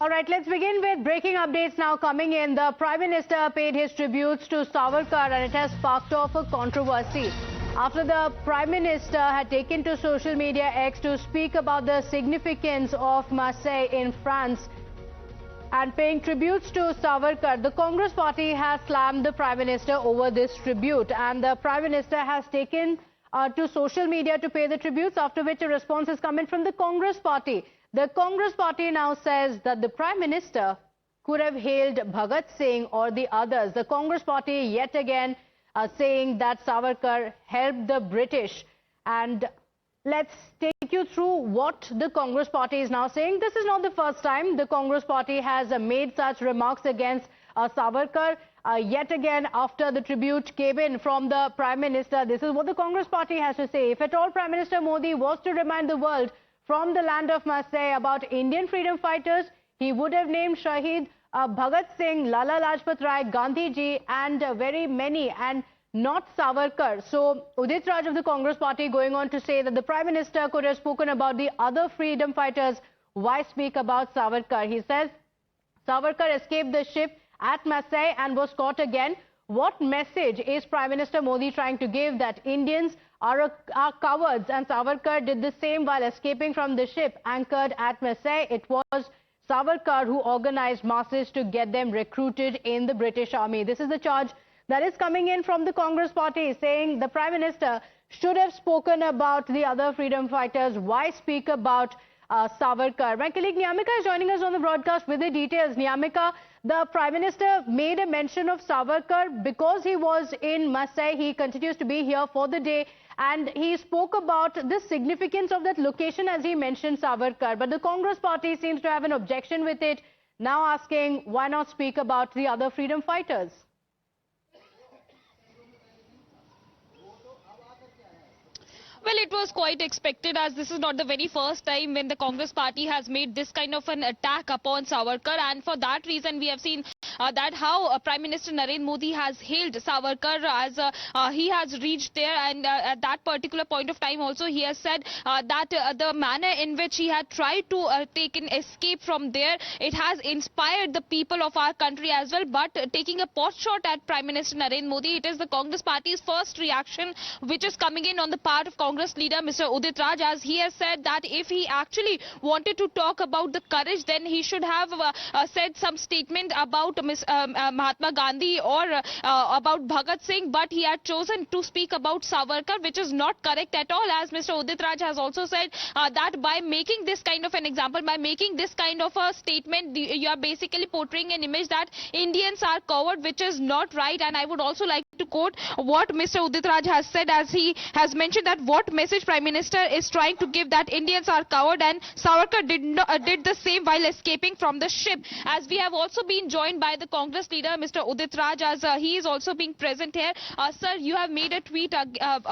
All right, let's begin with breaking updates now coming in. The Prime Minister paid his tributes to Savarkar and it has sparked off a controversy. After the Prime Minister had taken to social media X to speak about the significance of Marseille in France and paying tributes to Savarkar, the Congress party has slammed the Prime Minister over this tribute, and the Prime Minister has taken to social media to pay the tributes, after which a response is coming from the Congress party. The Congress party now says that the Prime Minister could have hailed Bhagat Singh or the others. The Congress party yet again saying that Savarkar helped the British. And let's take you through what the Congress party is now saying. This is not the first time the Congress party has made such remarks against Savarkar. Yet again, after the tribute came in from the Prime Minister, this is what the Congress party has to say. If at all Prime Minister Modi was to remind the world from the land of Marseille about Indian freedom fighters, he would have named Shahid Bhagat Singh, Lala Lajpat Rai, Gandhi ji and very many, and not Savarkar. So Udit Raj of the Congress party going on to say that the Prime Minister could have spoken about the other freedom fighters. Why speak about Savarkar? He says Savarkar escaped the ship at Marseille and was caught again. What message is Prime Minister Modi trying to give, that Indians are cowards, and Savarkar did the same while escaping from the ship anchored at Marseille? It was Savarkar who organized masses to get them recruited in the British Army. This is the charge that is coming in from the Congress party, saying the Prime Minister should have spoken about the other freedom fighters. Why speak about Savarkar? My colleague Niyamika is joining us on the broadcast with the details. Niyamika, the Prime Minister made a mention of Savarkar because he was in Marseille. He continues to be here for the day, and he spoke about the significance of that location as he mentioned Savarkar. But the Congress party seems to have an objection with it, now asking why not speak about the other freedom fighters? Well, it was quite expected, as this is not the very first time when the Congress party has made this kind of an attack upon Savarkar, and for that reason we have seen that how Prime Minister Narendra Modi has hailed Savarkar as he has reached there, and at that particular point of time also he has said that the manner in which he had tried to take an escape from there, it has inspired the people of our country as well. But taking a pot shot at Prime Minister Narendra Modi, it is the Congress party's first reaction which is coming in on the part of Congress leader Mr. Udit Raj, as he has said that if he actually wanted to talk about the courage, then he should have said some statement about Mahatma Gandhi or about Bhagat Singh, but he had chosen to speak about Savarkar, which is not correct at all, as Mr. Udit Raj has also said that by making this kind of an example, by making this kind of a statement, you are basically portraying an image that Indians are coward, which is not right. And I would also like to quote what Mr. Udit Raj has said, as he has mentioned that what message Prime Minister is trying to give, that Indians are coward, and Savarkar did the same while escaping from the ship. As we have also been joined by the Congress leader Mr. Udit Raj, as he is also being present here. Sir, you have made a tweet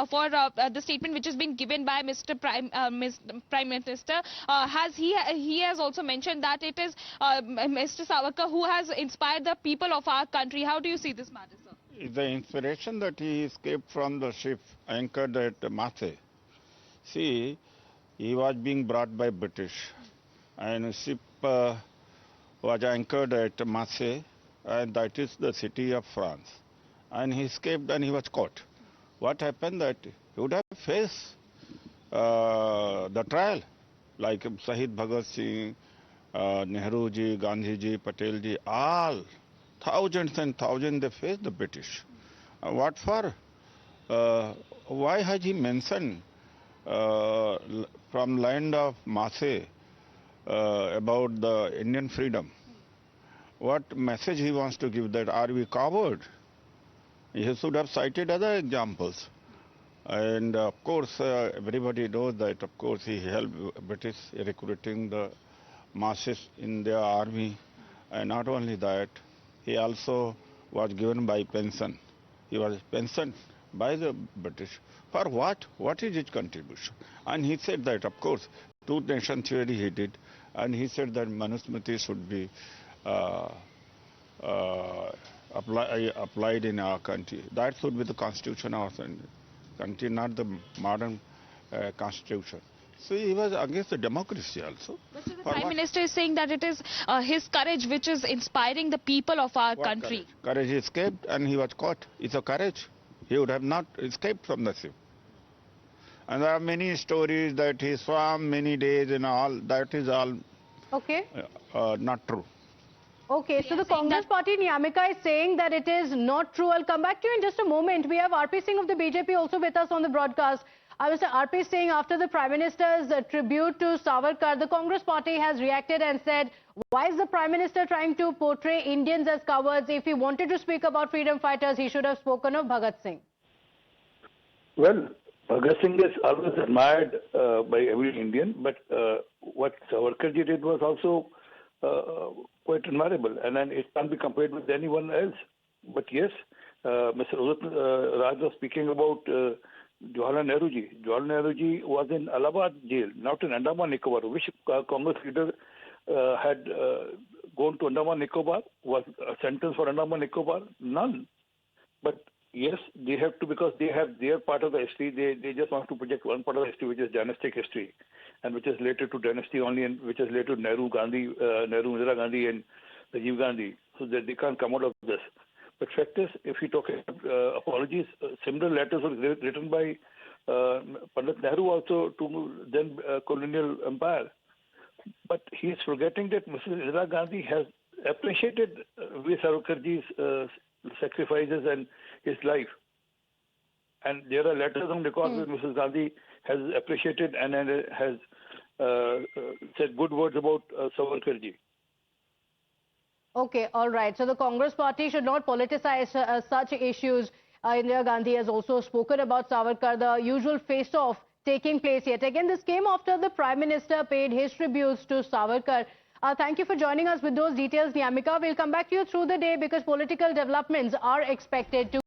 for the statement which has been given by Mr. Prime Minister. He has also mentioned that it is Mr. Savarkar who has inspired the people of our country. How do you see this matter, sir? The inspiration that he escaped from the ship anchored at Marseille. See, he was being brought by British, and the ship was anchored at Marseille, and that is the city of France. And he escaped and he was caught. What happened that he would have faced the trial, like Shahid Bhagat Singh, Nehru ji, Gandhi ji, Patel ji, all thousands and thousands, they faced the British. What for? Why has he mentioned from land of Marseille about the Indian freedom? What message he wants to give, that are we coward? He should have cited other examples. And of course, everybody knows that, of course, he helped British recruiting the masses in their army. And not only that, he also was given by pension. He was pensioned by the British. For what? What is his contribution? And he said that, of course, two-nation theory he did. And he said that Manusmriti should be applied in our country. That should be the constitution of our country, not the modern constitution. So he was against the democracy also. But so the For Prime what? Minister is saying that it is his courage which is inspiring the people of our What country. courage? Courage, he escaped and he was caught. It's a courage. He would have not escaped from the ship. And there are many stories that he swam many days and all. That is all Okay. not true. Okay, so the saying Congress party Nyamika is saying that it is not true. I'll come back to you in just a moment. We have RP Singh of the BJP also with us on the broadcast. Mr. RP Singh, after the Prime Minister's tribute to Savarkar, the Congress party has reacted and said, why is the Prime Minister trying to portray Indians as cowards? If he wanted to speak about freedom fighters, he should have spoken of Bhagat Singh. Well, Bhagat Singh is always admired by every Indian, but what Savarkar did was also quite admirable, and then it can't be compared with anyone else. But yes, Mr. Udit Raj was speaking about Jawaharlal Nehru ji. Jawaharlal Nehru ji was in Allahabad jail, not in Andaman Nicobar. Which Congress leader had gone to Andaman Nicobar, was sentenced for Andaman Nicobar? None. But yes, they have to, because they have their part of the history. They just want to project one part of the history, which is dynastic history, and which is related to dynasty only, and which is related to Nehru, Indira Gandhi, and Rajiv Gandhi. So that they can't come out of this. But fact is, if you talk about apologies, similar letters were written by Pandit Nehru also to then colonial empire. But he is forgetting that Mrs. Indira Gandhi has appreciated Veer Savarkarji's sacrifices and his life. And there are letters on record that Mrs. Gandhi has appreciated and has said good words about Savarkarji. Okay, all right. So the Congress party should not politicize such issues. Indira Gandhi has also spoken about Savarkar, the usual face-off taking place yet again. This came after the Prime Minister paid his tributes to Savarkar. Thank you for joining us with those details, Nyamika. We'll come back to you through the day because political developments are expected to